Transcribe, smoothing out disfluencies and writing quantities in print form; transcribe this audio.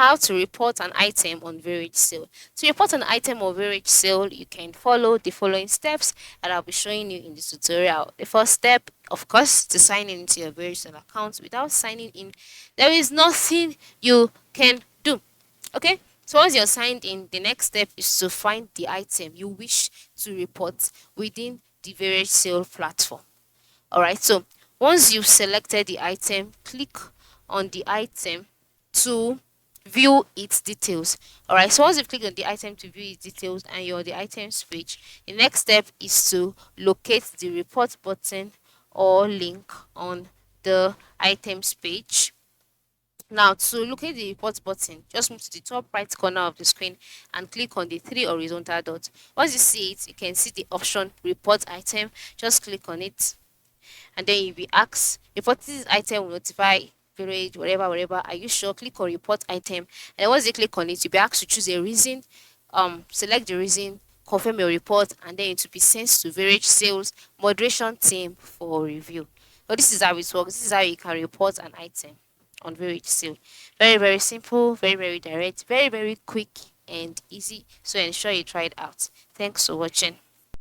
How to report an item on Varagesale. To report an item on Varagesale, you can follow the following steps that I'll be showing you in this tutorial. The first step, of course, to sign into your Varagesale account. Without signing in, there is nothing you can do. Okay? So once you're signed in, the next step is to find the item you wish to report within the Varagesale platform. Alright, so once you've selected the item, click on the item to view its details. Alright, so once you've clicked on the item to view its details and you're on the items page, the next step is to locate the report button or link on the items page. Now, to locate the report button, just move to the top right corner of the screen and click on the three horizontal dots. Once you see it, you can see the option report item. Just click on it, and then you'll be asked, reporting this item will notify period, whatever. Are you sure? Click on report item, and once you click on it, you'll be asked to choose a reason. Select the reason, confirm your report, and then it will be sent to Varagesale's moderation team for review. So this is how it works. This is how you can report an item on Varagesale. Very simple, very direct, very quick and easy. So ensure you try it out. Thanks for watching.